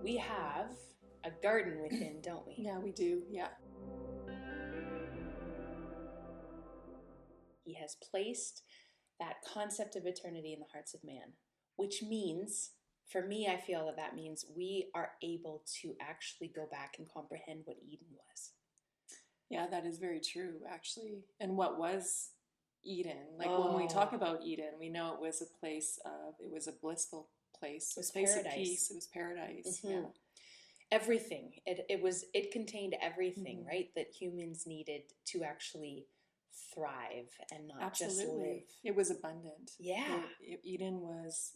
we have a garden within, don't we? Yeah, we do. Yeah. He has placed that concept of eternity in the hearts of man, which means, for me, I feel that that means we are able to actually go back and comprehend what Eden was. Yeah, that is very true, actually. And what was Eden? Like when we talk about Eden, we know it was a place of, it was a blissful place. It was a place paradise. Of peace. It was paradise. Mm-hmm. Yeah. Everything. It contained everything, mm-hmm. right? That humans needed to actually thrive and not Absolutely. just live. It was abundant. Yeah. Eden was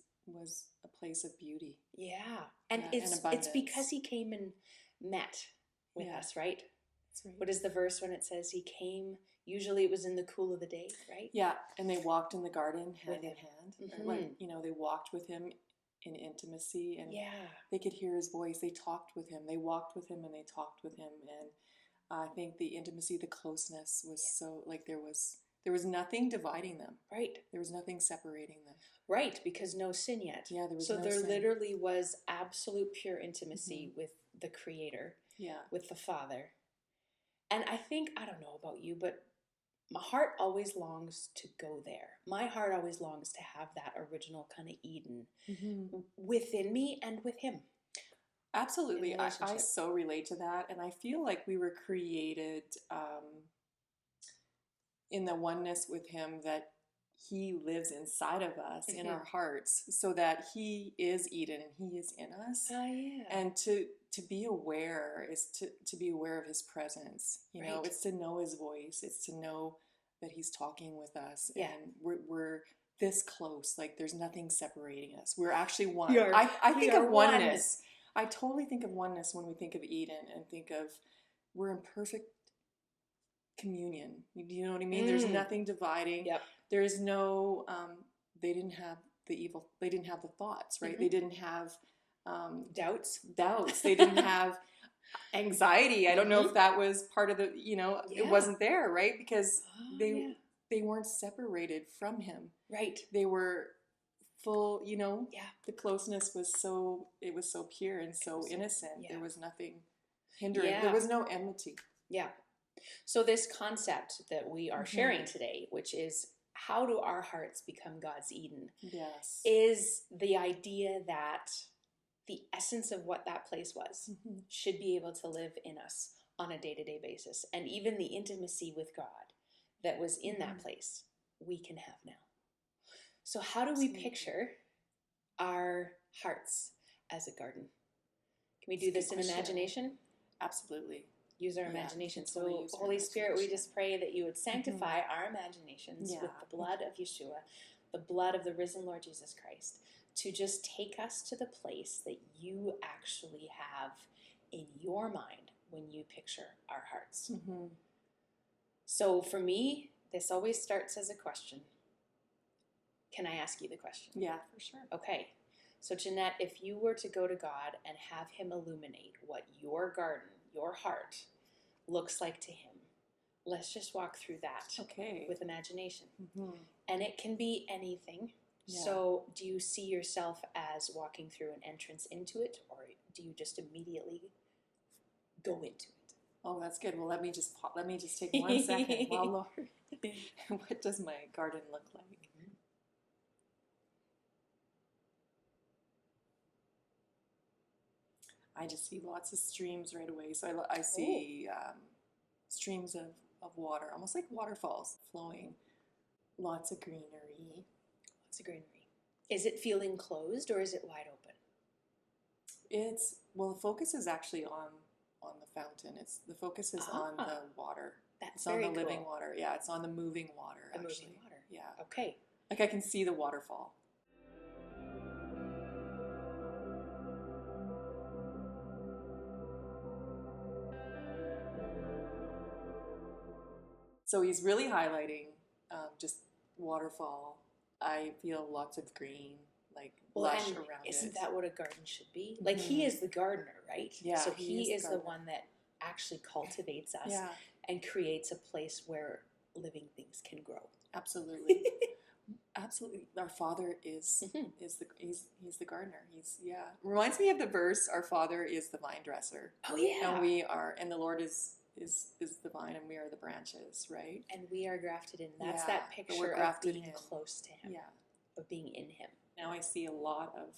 a place of beauty. Yeah. And it's because he came and met with us, right? That's right. What is the verse when it says he came? Usually it was in the cool of the day, right? Yeah. And they walked in the garden hand in hand. Mm-hmm. Like, they walked with him in intimacy, and they could hear his voice. They talked with him. They walked with him and they talked with him. And I think the intimacy, the closeness was so, like, there was nothing dividing them. Right. There was nothing separating them. Right, because no sin yet. Yeah, there was so no there sin. Literally was absolute pure intimacy with the Creator. Yeah. With the Father. And I think, I don't know about you, but my heart always longs to go there. My heart always longs to have that original kind of Eden within me and with him. Absolutely. I so relate to that. And I feel like we were created in the oneness with him, that he lives inside of us, in our hearts, so that he is Eden and he is in us. And to be aware is to be aware of his presence. You know, it's to know his voice. It's to know that he's talking with us. Yeah. And we're this close. Like, there's nothing separating us. We're actually one. We are, I think of oneness. I totally think of oneness when we think of Eden, and think of we're in perfect communion. You know what I mean? There's nothing dividing. Yep. There is no, they didn't have the evil, they didn't have the thoughts, right? They didn't have doubts. They didn't have anxiety. I don't know if that was part of the, it wasn't there, right? Because they weren't separated from him. Right. They were full, the closeness was so pure and so innocent. There was nothing hindering. There was no enmity. Yeah. So this concept that we are sharing today, which is how do our hearts become God's Eden? Yes. Is the idea that the essence of what that place was should be able to live in us on a day-to-day basis. And even the intimacy with God that was in that place, we can have now. So how do we picture our hearts as a garden? Can we do this in imagination? Absolutely. Use our imagination. So Holy Spirit, we just pray that you would sanctify our imaginations with the blood of Yeshua, the blood of the risen Lord Jesus Christ, to just take us to the place that you actually have in your mind when you picture our hearts. So for me, this always starts as a question. Can I ask you the question? Yeah, for sure. Okay. So Jeanette, if you were to go to God and have him illuminate what your garden, your heart, looks like to him, let's just walk through that with imagination. And it can be anything. So do you see yourself as walking through an entrance into it, or do you just immediately go into it? Oh, that's good. Well, let me just take 1 second. Well, Lord, what does my garden look like? I just see lots of streams right away. So I see streams of water, almost like waterfalls flowing. Lots of greenery. Lots of greenery. Is it feeling closed or is it wide open? The focus is actually on the fountain. The focus is on the water. That's very cool. It's on the living water. Yeah, it's on the moving water. The moving water. Yeah. Okay. Like I can see the waterfall. So he's really highlighting just waterfall. I feel lots of green, like lush around it. Isn't that what a garden should be? Like he is the gardener, right? Yeah. So he is the one that actually cultivates us and creates a place where living things can grow. Absolutely. Absolutely. Our Father is he's the gardener. Reminds me of the verse, our Father is the vine dresser. Oh yeah. And the Lord is the vine and we are the branches, right? And we are grafted in. That's that picture of being close to him. Yeah. Of being in him. Now I see a lot of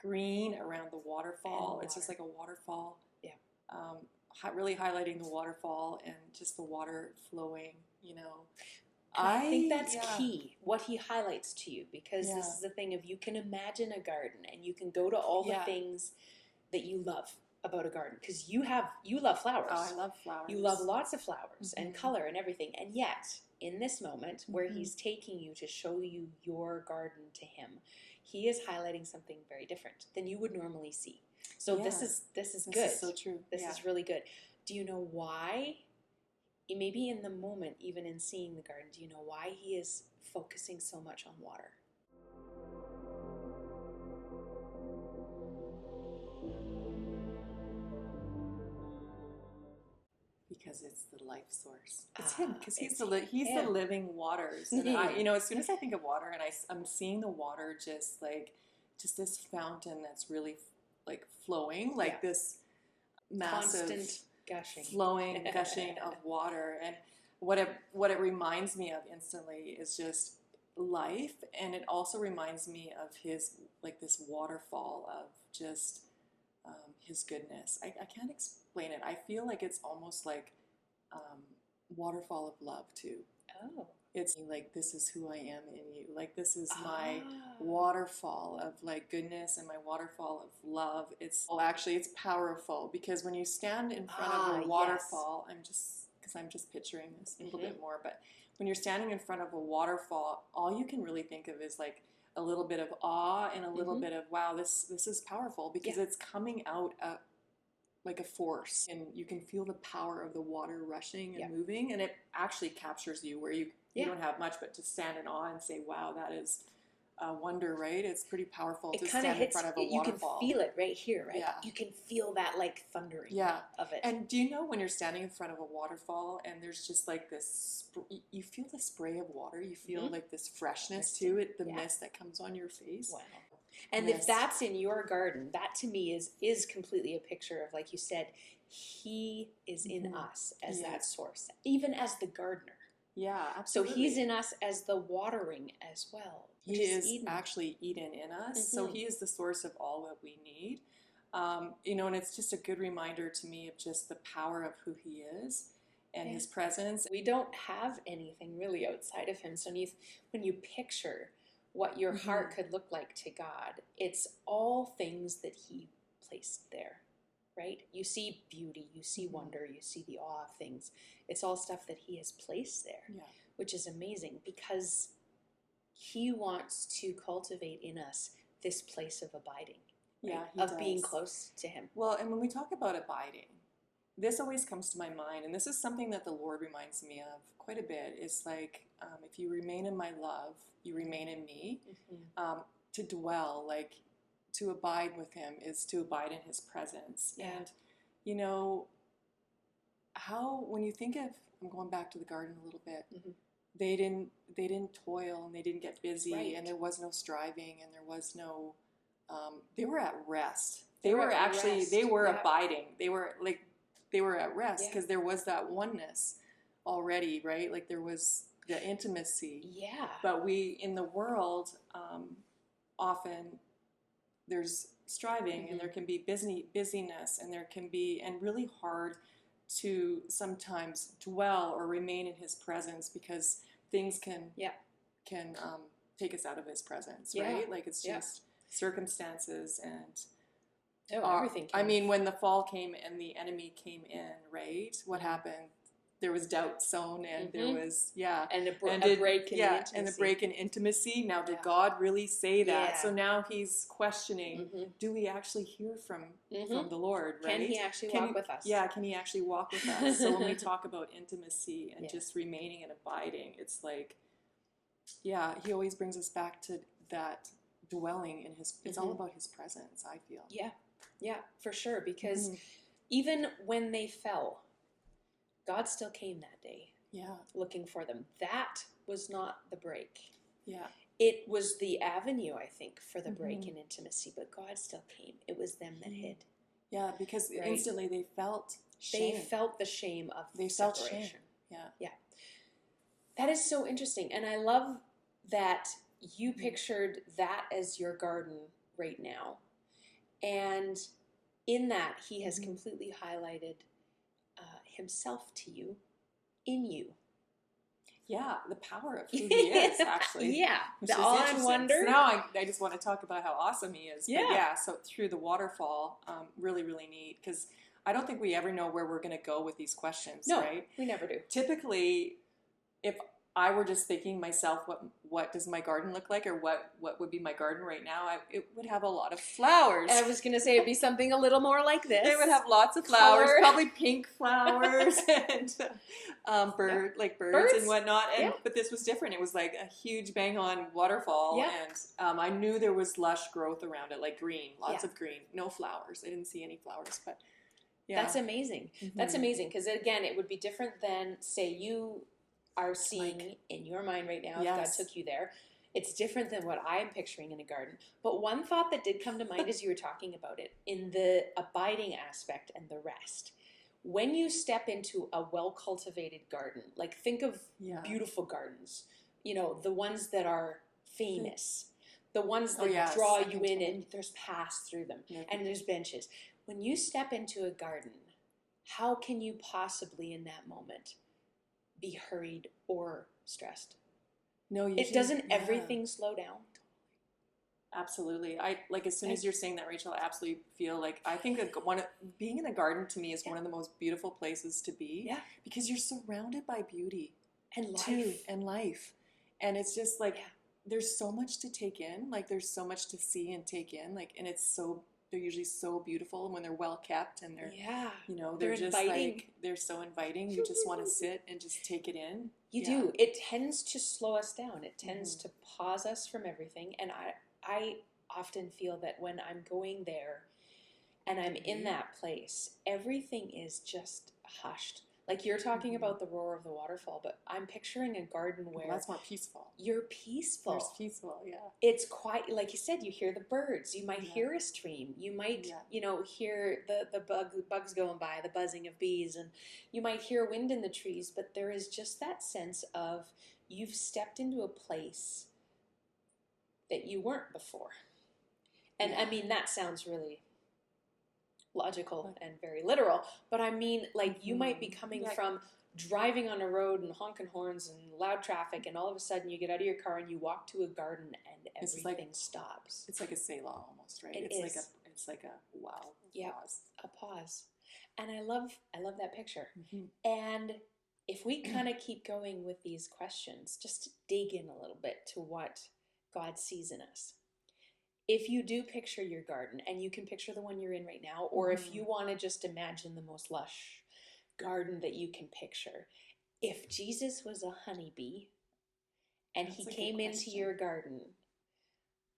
green around the waterfall. It's just like a waterfall. Yeah. Really highlighting the waterfall and just the water flowing, I think that's key, what he highlights to you, because this is the thing of you can imagine a garden and you can go to all the things that you love about a garden, because you love flowers. Oh, I love flowers. You love lots of flowers and color and everything. And yet, in this moment where he's taking you to show you your garden to him, he is highlighting something very different than you would normally see. So this is good. This is so true. This is really good. Do you know why? Maybe in the moment, even in seeing the garden, do you know why he is focusing so much on water? Because it's the life source. It's him, because he's the living waters. And as soon as I think of water, and I'm seeing the water just this fountain that's really like flowing, like this massive constant gushing of water. And what it reminds me of instantly is just life, and it also reminds me of his, like, this waterfall of just his goodness. I can't explain it. I feel like it's almost like waterfall of love too. Oh. It's like, this is who I am in you. Like, this is my waterfall of like goodness and my waterfall of love. It's powerful, because when you stand in front of a waterfall, I'm just picturing this a little bit more, but when you're standing in front of a waterfall, all you can really think of is like a little bit of awe and a little bit of, wow, this is powerful, because it's coming out like a force, and you can feel the power of the water rushing and moving, and it actually captures you where you don't have much but to stand in awe and say, wow, that is a wonder, right? It's pretty powerful to stand in front of a waterfall. You can feel it right here, right? Yeah. You can feel that like thundering of it. And do you know when you're standing in front of a waterfall and there's just like this, you feel the spray of water, you feel like this freshness to it, the mist that comes on your face. Wow. And if that's in your garden, that to me is completely a picture of, like you said, he is in us as that source, even as the gardener. Yeah, absolutely. So he's in us as the watering as well. He is actually Eden in us. So he is the source of all that we need. And it's just a good reminder to me of just the power of who he is and his presence. We don't have anything really outside of him. So when you picture what your heart could look like to God, it's all things that he placed there, right? You see beauty, you see wonder, you see the awe of things. It's all stuff that he has placed there, which is amazing, because he wants to cultivate in us this place of abiding, of being close to him. Well, and when we talk about abiding, this always comes to my mind, and this is something that the Lord reminds me of quite a bit. It's like, if you remain in my love, you remain in me. To dwell, like to abide with him, is to abide in his presence. And how, when you think of, I'm going back to the garden a little bit, they didn't toil and they didn't get busy, and there was no striving, and there was no they were at rest. They were abiding. They were at rest, because there was that oneness already, right? Like there was the intimacy. Yeah. But we, in the world, often there's striving, and there can be busyness, and there can be, and really hard to sometimes dwell or remain in his presence, because things can take us out of his presence, right? Like it's just circumstances and everything. I mean, when the fall came and the enemy came in, right? What happened? There was doubt sown, and there was and a break in intimacy. And a break in intimacy. Now, did God really say that? Yeah. So now he's questioning: do we actually hear from the Lord? Right? Can he actually walk with us? Yeah, can he actually walk with us? So when we talk about intimacy and just remaining and abiding, it's like, he always brings us back to that dwelling in his. It's all about his presence, I feel. Yeah, for sure. Because even when they fell, God still came that day, looking for them. That was not the break. Yeah. it was the avenue, I think, for the break in intimacy, but God still came. It was them that hid. Yeah, because instantly they felt shame. They felt the shame of they separation. Felt shame. Yeah. That is so interesting. And I love that you pictured that as your garden right now. And in that, he has completely highlighted himself to you, in you. Yeah, the power of who he is, actually. Yeah, the awe and wonder. So now I just want to talk about how awesome he is. Yeah. But yeah, so through the waterfall, really, really neat, because I don't think we ever know where we're going to go with these questions, right? We never do. Typically, if I were just thinking myself, what does my garden look like, or what would be my garden right now, it would have a lot of flowers. I was going to say it'd be something a little more like this. It would have lots of flowers, probably pink flowers, and birds and whatnot. But this was different. It was like a huge bang-on waterfall, and I knew there was lush growth around it, like green, lots of green, no flowers. I didn't see any flowers, but yeah. That's amazing. That's amazing, because again, it would be different than, say, you are seeing in your mind right now, if God took you there. It's different than what I'm picturing in a garden. But one thought that did come to mind as you were talking about it, in the abiding aspect and the rest. When you step into a well-cultivated garden, like think of beautiful gardens, the ones that are famous, the ones that draw you in, and there's paths through them, and there's benches. When you step into a garden, how can you possibly in that moment be hurried or stressed? No, it doesn't. Everything slow down. Absolutely. As soon as you're saying that, Rachel, I absolutely feel like I think being in a garden to me is one of the most beautiful places to be. Yeah. Because you're surrounded by beauty and life, and it's just there's so much to take in. Like there's so much to see and take in. And it's so. They're usually so beautiful when they're well kept, and they're they're just inviting. They're so inviting. You just want to sit and just take it in. You do. It tends to slow us down. It tends to pause us from everything. And I often feel that when I'm going there and I'm in that place, everything is just hushed. Like you're talking about the roar of the waterfall, but I'm picturing a garden where that's more peaceful. You're peaceful. There's peaceful, It's quiet. Like you said, you hear the birds. You might hear a stream. You might, hear the bugs going by, the buzzing of bees, and you might hear wind in the trees. But there is just that sense of you've stepped into a place that you weren't before. And I mean, that sounds really logical and very literal, but I mean, you might be coming from driving on a road and honking horns and loud traffic, and all of a sudden you get out of your car and you walk to a garden and everything stops. It's like a Selah almost, right? It's like a wow. Pause. A pause. And I love that picture. And if we kind of keep going with these questions, just to dig in a little bit to what God sees in us. If you do picture your garden, and you can picture the one you're in right now, or if you want to just imagine the most lush garden that you can picture, if Jesus was a honeybee and he came into your garden,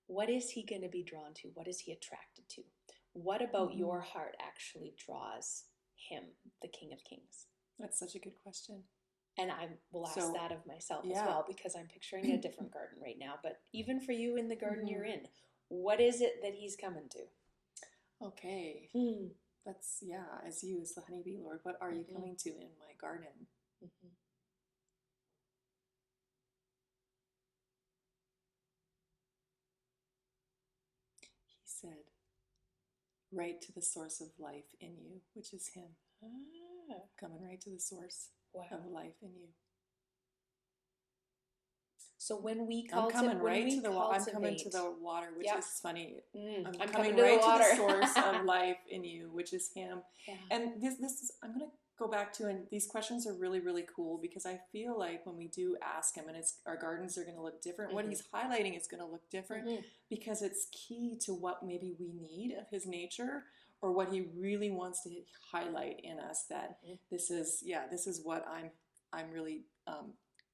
what is he going to be drawn to? What is he attracted to? What about your heart actually draws him, the King of Kings? That's such a good question. And I will ask that of myself as well, because I'm picturing a different garden right now. But even for you in the garden you're in, what is it that he's coming to? Okay. That's, as you, as the honeybee, Lord, what are you coming to in my garden? He said, right to the source of life in you, which is him. Coming right to the source of life in you. So when we I'm coming to the water, which is funny. I'm coming right to the source of life in you, which is him. And this is, I'm going to go back to, and these questions are really, really cool, because I feel like when we do ask him, and our gardens are going to look different, what he's highlighting is going to look different, because it's key to what maybe we need of his nature, or what he really wants to highlight in us, that this is what I'm really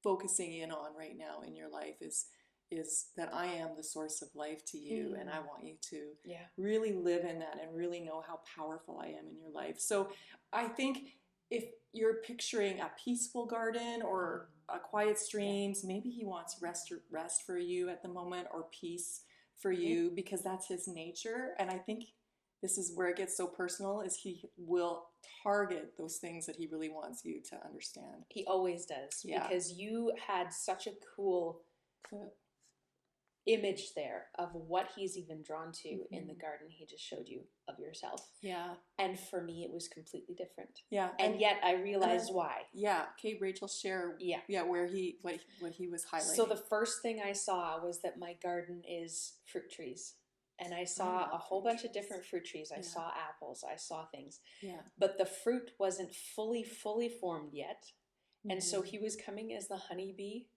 focusing in on right now in your life, is that I am the source of life to you, and I want you to really live in that and really know how powerful I am in your life. So I think if you're picturing a peaceful garden or a quiet streams, maybe he wants rest for you at the moment, or peace for you, because that's his nature. And I think this is where it gets so personal, is he will target those things that he really wants you to understand. He always does, because you had such a cool image there of what he's even drawn to in the garden he just showed you of yourself. Yeah. And for me, it was completely different. Yeah. And yet I realized why. Yeah. Okay, Rachel, share where what he was highlighting. So the first thing I saw was that my garden is fruit trees. And I saw a whole bunch of different fruit trees. I saw apples. I saw things. Yeah. But the fruit wasn't fully formed yet. And so he was coming as the honeybee.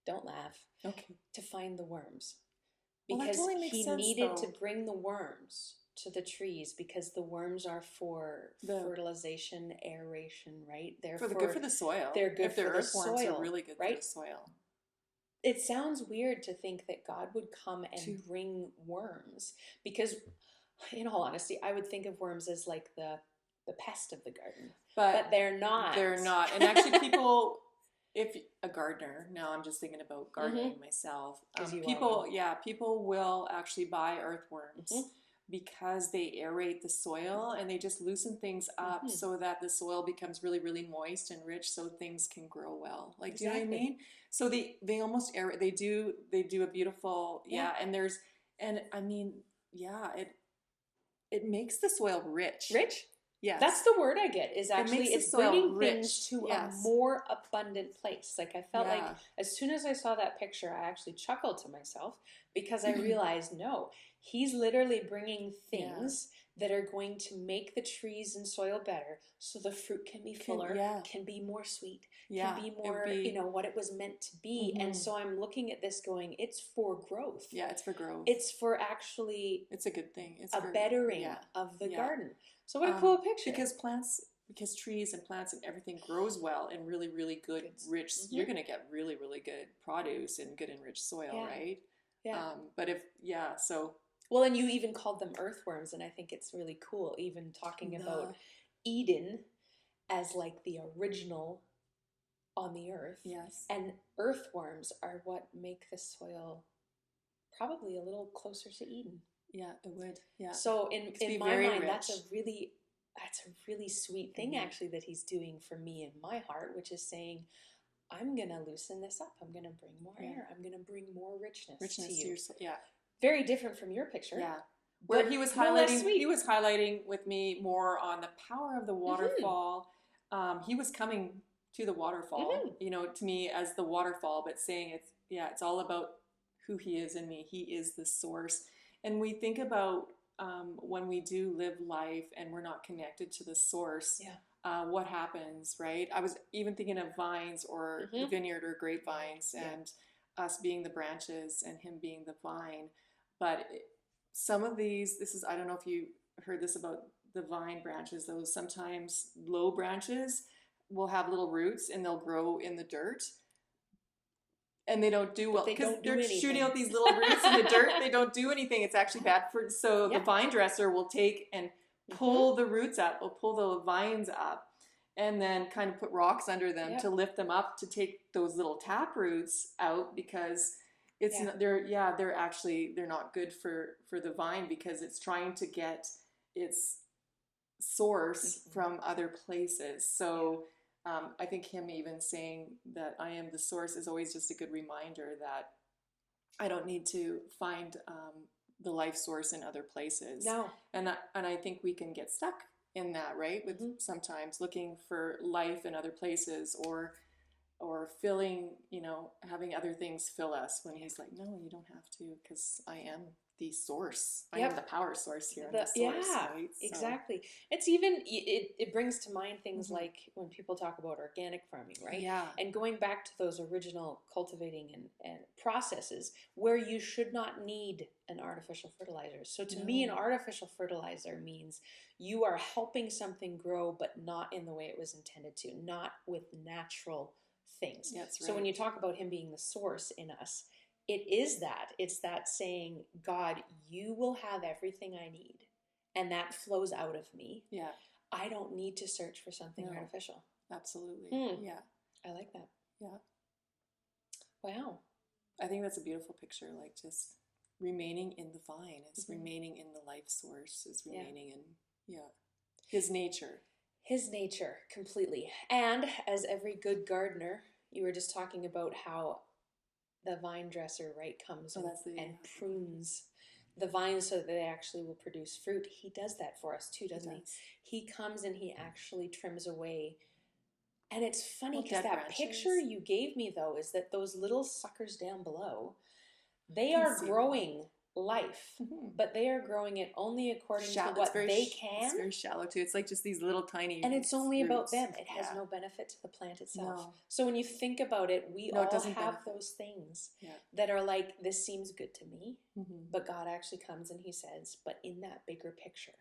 Don't laugh. Okay. To find the worms. Because Because totally makes he sense, needed though. to bring the worms to the trees, because the worms are for fertilization, aeration, right? They're good for the soil. They're good if for the earthworms soil. Are really good right? for the soil. It sounds weird to think that God would come and bring worms, because in all honesty, I would think of worms as like the pest of the garden. But they're not. They're not. And actually people, if a gardener, now I'm just thinking about gardening myself. People will actually buy earthworms because they aerate the soil and they just loosen things up so that the soil becomes really, really moist and rich, so things can grow well. Like, do you know what I mean? So they almost aerate. They do a beautiful it makes the soil rich. Rich? Yes. That's the word I get, is actually it's bringing things to a more abundant place. Like, I felt like as soon as I saw that picture, I actually chuckled to myself, because I realized, no, he's literally bringing things that are going to make the trees and soil better, so the fruit can be fuller, can be more sweet, can be more, what it was meant to be. And so I'm looking at this going, it's for growth. Yeah, it's for growth. It's for actually... It's a good thing. It's a for bettering of the garden. So what a cool picture. Because trees and plants and everything grows well in really, really good, rich, you're going to get really, really good produce and good enriched soil, right? Yeah. Well, and you even called them earthworms, and I think it's really cool, even talking about Eden as like the original on the earth. Yes. And earthworms are what make the soil probably a little closer to Eden. Yeah, it would. Yeah. So in my mind, rich. that's a really sweet thing actually that he's doing for me in my heart, which is saying, I'm going to loosen this up. I'm going to bring more air. I'm going to bring more richness to you. Very different from your picture. Yeah. Where he was highlighting with me more on the power of the waterfall. He was coming to the waterfall, to me as the waterfall, but saying it's all about who he is in me. He is the source. And we think about when we do live life and we're not connected to the source, what happens, right? I was even thinking of vines or vineyard or grapevines, and us being the branches and him being the vine. But some of these, I don't know if you heard this about the vine branches, those sometimes low branches will have little roots and they'll grow in the dirt. And they don't do well because they're shooting out these little roots in the dirt. They don't do anything. It's actually bad for. So the vine dresser will take and pull the roots up, will pull the vines up, and then kind of put rocks under them to lift them up, to take those little tap roots out, because it's they're not good for the vine, because it's trying to get its source from other places. So. I think him even saying that I am the source is always just a good reminder that I don't need to find the life source in other places. No. And I think we can get stuck in that, right? With sometimes looking for life in other places, or filling, having other things fill us, when he's like, no, you don't have to, because I am the source. I am the power source here. The source, right? So. Exactly. It's even, it brings to mind things like when people talk about organic farming, right? Yeah. And going back to those original cultivating and processes where you should not need an artificial fertilizer. So to me, an artificial fertilizer means you are helping something grow, but not in the way it was intended to, not with natural things. That's right. So when you talk about him being the source in us, it's that saying, God, you will have everything I need, and that flows out of me. Yeah. I don't need to search for something artificial. Absolutely. Yeah. I like that. Yeah. Wow. I think that's a beautiful picture. Like just remaining in the vine is remaining in the life source, is remaining in, his nature. His nature, completely. And as every good gardener, you were just talking about how the vine dresser, right, comes and prunes the vines so that they actually will produce fruit. He does that for us too, doesn't he? He comes and he actually trims away. And it's funny because that picture you gave me, though, is that those little suckers down below, they are growing life, but they are growing it only according to what they can. It's very shallow too. It's like just these little tiny and it's only roots. About them. It has no benefit to the plant itself. So when you think about it, we all have those things that are like, this seems good to me, but God actually comes and he says, but in that bigger picture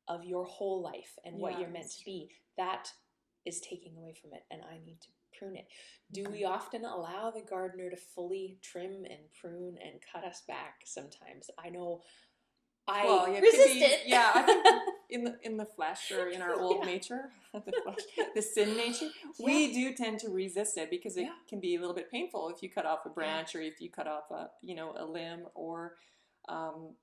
of your whole life and what you're meant to be, that is taking away from it, and I need to prune it. Do we often allow the gardener to fully trim and prune and cut us back sometimes? I know I resist it. Yeah, I think in the flesh or in our old nature, the sin nature, we do tend to resist it because it can be a little bit painful if you cut off a branch or if you cut off a limb, or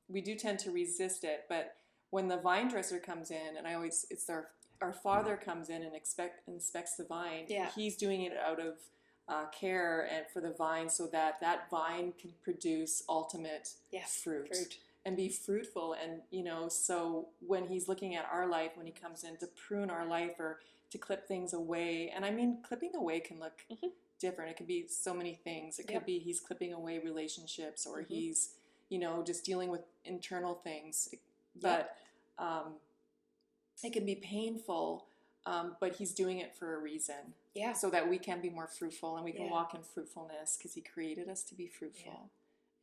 we do tend to resist it. But when the vine dresser comes in, and it's our Father comes in and inspects the vine. He's doing it out of care and for the vine, so that vine can produce ultimate fruit and be fruitful. And so when he's looking at our life, when he comes in to prune our life or to clip things away, and I mean clipping away can look different. It can be so many things. It could be he's clipping away relationships, or he's just dealing with internal things. But it can be painful, but he's doing it for a reason. So that we can be more fruitful and we can walk in fruitfulness, because he created us to be fruitful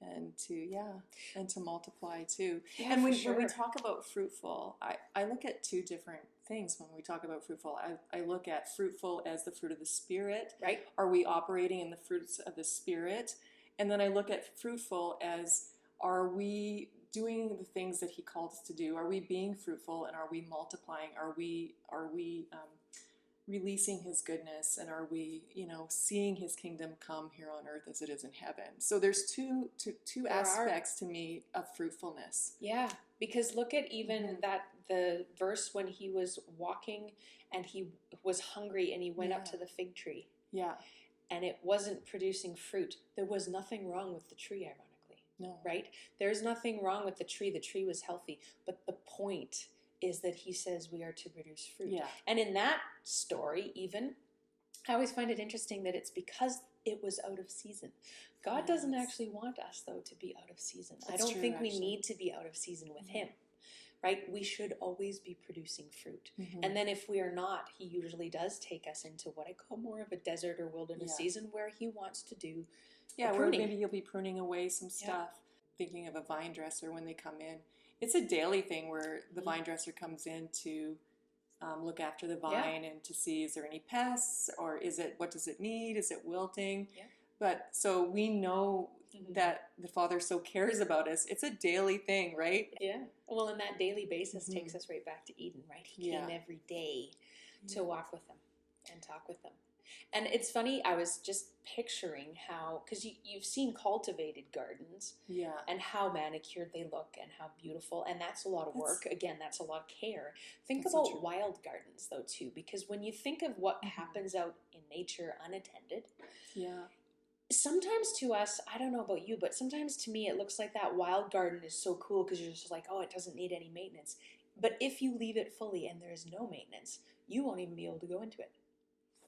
and to multiply too. And when we talk about fruitful, I look at two different things when we talk about fruitful. I look at fruitful as the fruit of the Spirit. Right. Are we operating in the fruits of the Spirit? And then I look at fruitful as, are we doing the things that he called us to do? Are we being fruitful, and are we multiplying? Are we releasing his goodness, and are we seeing his kingdom come here on earth as it is in heaven? So there's two aspects to me of fruitfulness. Because look at even that the verse when he was walking and he was hungry and he went up to the fig tree and it wasn't producing fruit. There was nothing wrong with the tree, ironically. No. Right? There's nothing wrong with the tree. The tree was healthy. But the point is that he says we are to produce fruit. And in that story, even, I always find it interesting that it's because it was out of season. God doesn't actually want us, though, to be out of season. I don't think we need to be out of season with him. Right? We should always be producing fruit. And then if we are not, he usually does take us into what I call more of a desert or wilderness season, where he wants to do where maybe he'll be pruning away some stuff. Thinking of a vine dresser when they come in, it's a daily thing where the vine dresser comes in to look after the vine and to see, is there any pests, or what does it need? Is it wilting? But so we know that the Father so cares about us. It's a daily thing, right? Well, and that daily basis takes us right back to Eden, right? He came every day to walk with them and talk with them. And it's funny, I was just picturing how, because you've seen cultivated gardens and how manicured they look and how beautiful, and that's a lot of work. Again, that's a lot of care. Think about wild gardens, though, too, because when you think of what happens out in nature unattended, sometimes to us, I don't know about you, but sometimes to me it looks like that wild garden is so cool because you're just like, oh, it doesn't need any maintenance. But if you leave it fully and there is no maintenance, you won't even be able to go into it.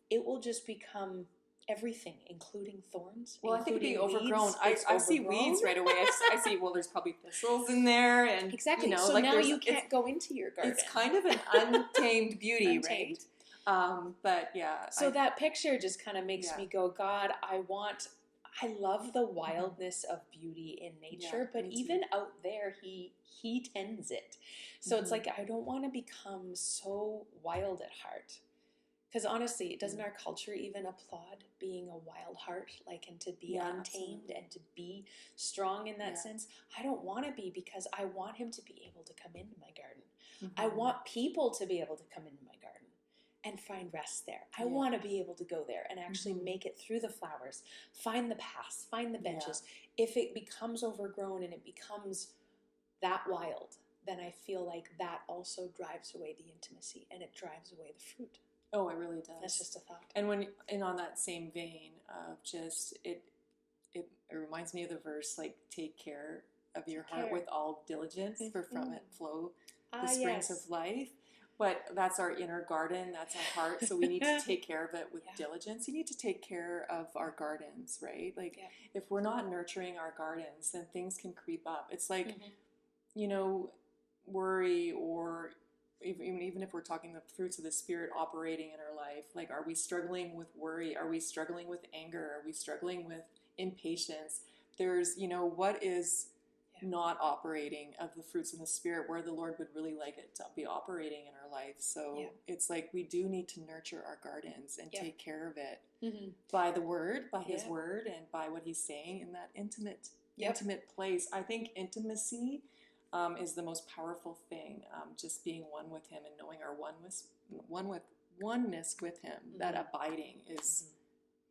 It will just become everything, including thorns. Well, I think it'd be overgrown. I see weeds right away. I see, well, there's probably thistles in there. And, so now you can't go into your garden. It's kind of an untamed beauty, right? But yeah. So that picture just kind of makes me go, God, I love the wildness of beauty in nature, but even out there, he tends it. So it's like, I don't want to become so wild at heart. Because honestly, doesn't our culture even applaud being a wild heart, like, and to be untamed and to be strong in that sense? I don't want to be, because I want him to be able to come into my garden. I want people to be able to come into my garden and find rest there. I want to be able to go there and actually make it through the flowers, find the paths, find the benches. If it becomes overgrown and it becomes that wild, then I feel like that also drives away the intimacy and it drives away the fruit. Oh, it really does. That's just a thought. And on that same vein of just it reminds me of the verse, like, take care of your heart with all diligence, for from it flow the springs of life. But that's our inner garden, that's our heart. So we need to take care of it with diligence. You need to take care of our gardens, right? Like, if we're not nurturing our gardens, then things can creep up. It's like, you know, worry, or even if we're talking the fruits of the Spirit operating in our life, like, are we struggling with worry? Are we struggling with anger? Are we struggling with impatience? There's, you know, what is not operating of the fruits of the Spirit, where the Lord would really like it to be operating in our life. So it's like, we do need to nurture our gardens and take care of it by the Word, by His Word, and by what He's saying in that intimate place. I think intimacy is the most powerful thing, just being one with Him and knowing our oneness with Him. That abiding is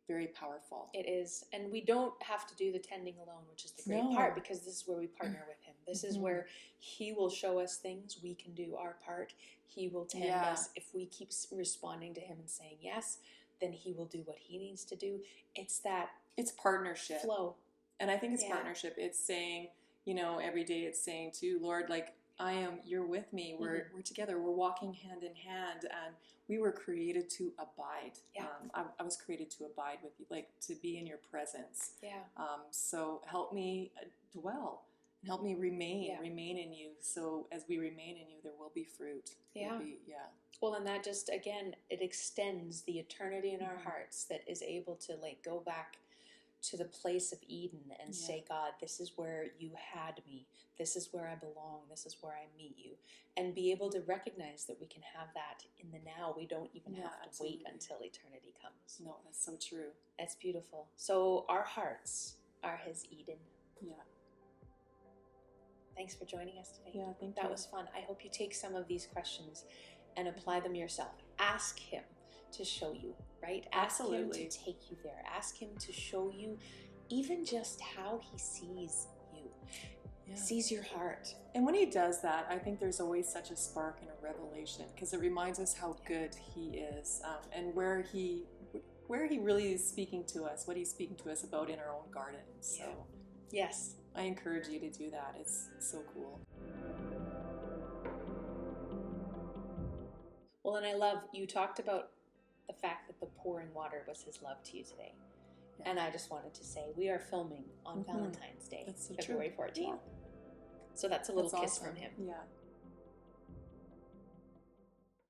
very powerful. It is. And we don't have to do the tending alone, which is the great part, because this is where we partner with Him. This is where He will show us things. We can do our part. He will tend us. If we keep responding to Him and saying yes, then He will do what He needs to do. It's partnership. Flow. And I think it's partnership. It's saying, you know, every day it's saying to Lord, like, you're with me. We're together. We're walking hand in hand, and we were created to abide. Yeah. I was created to abide with you, like, to be in your presence. Yeah. So help me dwell, and help me remain in you. So as we remain in you, there will be fruit. Yeah. Well, and that just, again, it extends the eternity in our hearts that is able to, like, go back to the place of Eden and say, God, this is where you had me. This is where I belong. This is where I meet you. And be able to recognize that we can have that in the now. We don't even have to wait until eternity comes. No, that's so true. That's beautiful. So our hearts are His Eden. Yeah. Thanks for joining us today. Yeah, thank you. That was fun. I hope you take some of these questions and apply them yourself. Ask Him to show you, right? Absolutely. Ask Him to take you there. Ask Him to show you even just how He sees you, sees your heart. And when He does that, I think there's always such a spark and a revelation, because it reminds us how good He is, and where He really is speaking to us, what He's speaking to us about in our own gardens. So yes, I encourage you to do that. It's so cool. Well, and I love, you talked about the fact that the pouring water was His love to you today. Yeah. And I just wanted to say, we are filming on Valentine's Day, That's so February true. 14th. So that's a little kiss from Him. Yeah.